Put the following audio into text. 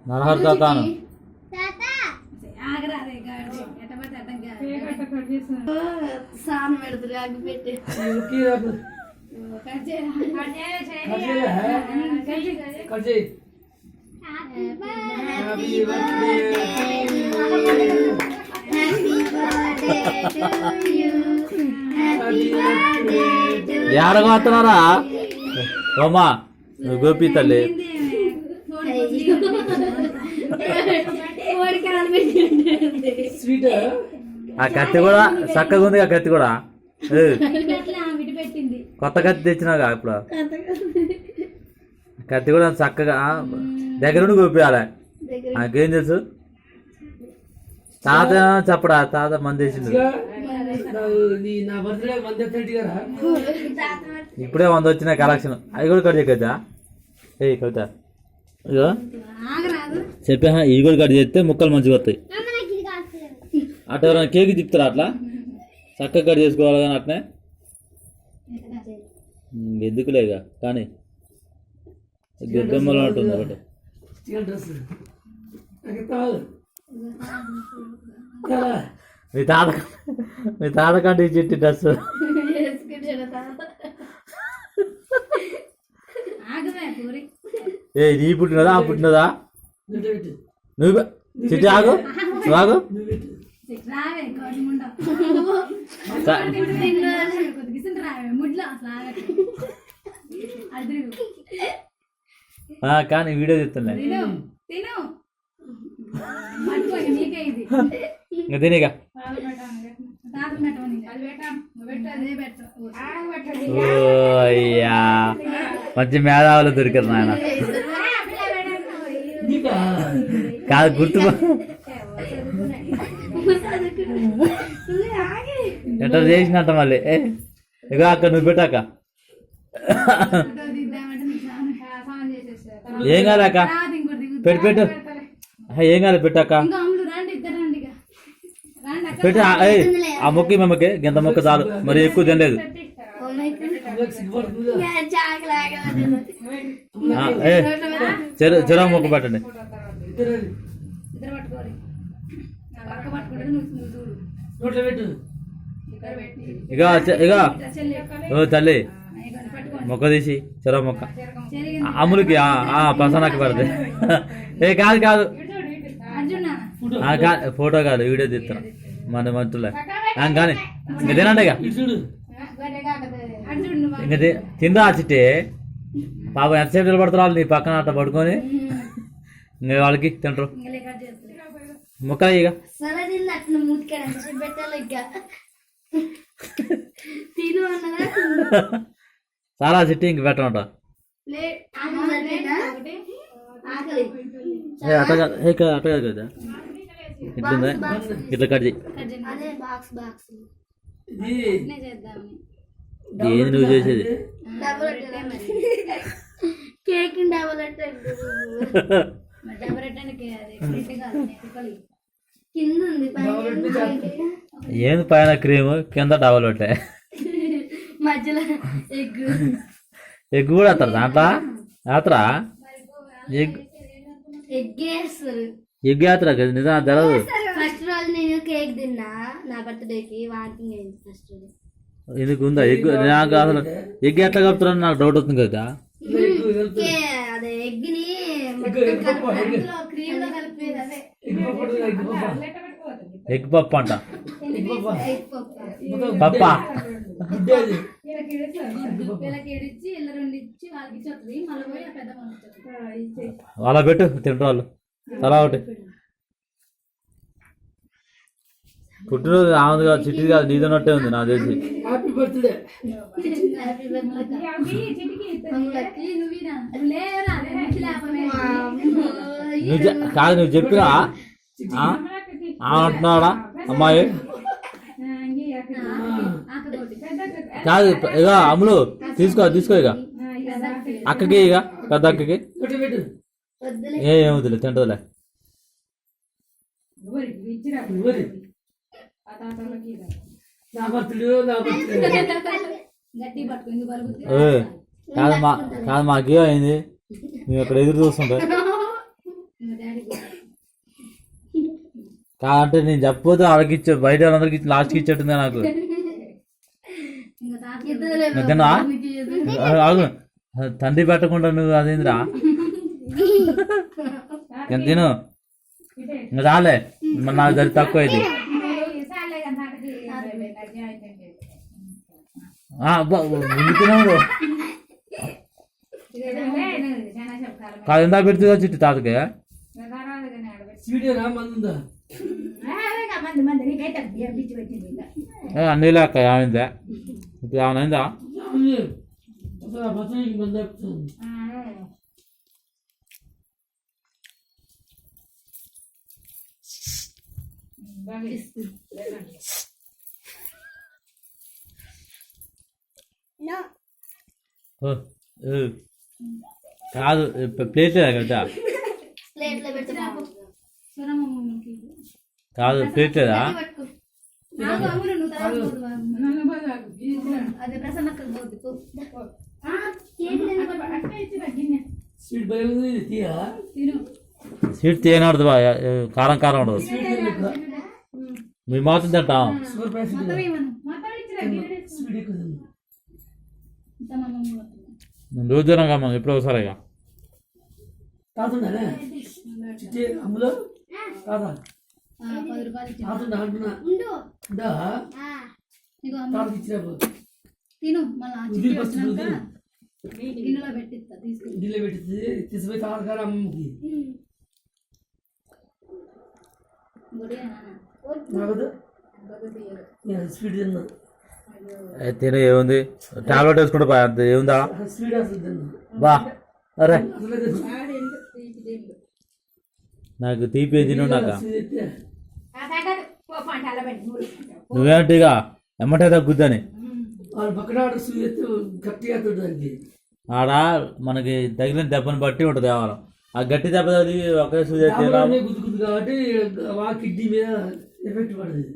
Narahar తాతాను San పెడుతురు అగ్గి పెట్టి యాడగా వస్తున్నారా ఓమా నువ్వు గోపి తల్లి ఆ కత్తి కూడా చక్కగా ఉంది. ఆ కత్తి కూడా కొత్త కత్తి తెచ్చినాగా ఇప్పుడు. కత్తి కూడా చక్కగా దగ్గర నుండి గోపియాలి. నాకేం తెలుసు తాత చెప్పడా తాత మంది వేసింది. ఇప్పుడే 100 వచ్చినాయి కలెక్షన్. అవి కూడా కట్ చేయకదా ఏ కవిత ఇగో చెప్పా ఇవి కూడా కట్ చేస్తే ముక్కలు మంచిగా వస్తాయి. అటు ఎవరైనా కేక్ తిప్పుతారా అట్లా చక్కగా కట్ చేసుకోవాలి కానీ అట్నే ఎందుకులేగా కానీ గద్దెమ్మలు ఉంటుంది ఒకటి. మీ తాత కంటే చెట్టు డ్రెస్ ఏ నీ పుట్టినదా ఆ పుట్టినదా నువ్వు చెట్టు ఆగు నువ్వు ఆగు. కానీ వీడియో తీస్తున్నా ఇంకా తినేగా అయ్యా మంచి మేధావులు దొరికారు నాయన. కాదు గుర్తు ఎట్లా చేసినట్ట మళ్ళీ ఇక అక్క నువ్వు పెట్టాక ఏం కాదక్క పెట్టు ఏం కాదు పెట్టాక పెట్టి ఆ మొక్క మమ్మకి గింత మొక్క చాలు మరి ఎక్కువ తినలేదు. చెరవ మొక్క పెట్టండి. ఇక ఇక తల్లి మొక్క తీసి చెరవ మొక్క అమ్ములకి పసనాకి పడతాయి. ఏ కాదు కాదు ఫోటో కాదు వీడియో తీస్తాను మన మంత్రులే కానీ ఇంకా తినండి. ఇక ఇంకా తిందా చిట్టే పాపం ఎంతసేపు నిలబడతారు నీ పక్కన అట్లా పడుకొని ఇంకా వాళ్ళకి తింటారు ముక్కలు. ఇక చాలా చిట్టి ఇంక పెట్టమంట అట్ట కాదు కదా ఇట్లుందా ఇట్లా కట్ చేయి. ఏంది నువ్వు చేసేది ఏంది పైన క్రీమ్ కింద డబల్ పెట్టే ఎగ్ కూడా వేస్తారు దాంట్లో వేస్తారా ఎగ్ వేస్తారా కదా నిజం తెలదు. ఫస్ట్ రోజు నేను కేక్ తిన్నా నా బర్త్డేకి వాకింగ్ అయింది ఫస్ట్ రోజు. ఎందుకు ఉందా ఎగ్ నాకు అసలు ఎగ్ ఎట్లా కలుపుతారని నాకు డౌట్ అవుతుంది కదా. అదే ఎగ్ ని ఎగ్ పప్పు అంట పప్ప అలా పెట్టు తింటారు వాళ్ళు తలా ఒకటి. పుట్టినరోజు ఆమెది కాదు చిట్టి కాదు నీదన్నట్టే ఉంది నాకు తెలిసి. కాదు నువ్వు చెప్పినా అంటున్నాడా అమ్మాయి కాదు. ఇక అమ్ములు తీసుకో ఇక అక్కకి ఇక పెద్ద అక్కకి ఏమవుతులే తింటదిలే. ఏయ్, కాదు మాకేం అయింది, మేము ఇక్కడ ఎదురు చూస్తుంటే. కాదంటే నేను చెప్పపోతే వాళ్ళకి ఇచ్చే, బయట వాళ్ళందరికి ఇచ్చి లాస్ట్కి ఇచ్చేట్టుందా నాకు. తిన్నా ఆగు, తండ్రి పెట్టకుండా నువ్వు అదేంద్రా తిను. ఇంకా చాలే, మరి నాకు దాని తక్కువ అయింది. తినడు కాదు, ఎంత పెడుతుందా చిట్టి తాతకి. అన్నీ లేక ఏమైందా, ఇప్పుడు ఏమైనా కాదు, ప్లేట్ లేదా కదా, కాదు ప్లేట్ లేదా. స్వీట్ తీయనడదు బా, కారం కారం ఉండదు. మీ మాత్రం తింటాం. రోజు తినగా మనం ఎప్పుడో ఒకసారి ఇక. తిను మళ్ళీ గిన్నెలో పెట్టిస్తా, తీసుకుపోయి అమ్మకి తిన ఏముంది, టాబ్లెట్ వేసుకుంటే పోయా, అంత ఏముందా బా. అరే నాకు తీపి తిను, నాకు నువ్వేంటి ఇక ఎమ్మటే తగ్గుద్దని. ఆడ మనకి తగిలిన దెబ్బని బట్టి ఉంటుంది వ్యవహారం. ఆ గట్టి దెబ్బ తగిలి ఒకే సూది కాబట్టి కిడ్నీ మీద ఎఫెక్ట్ పడుతుంది.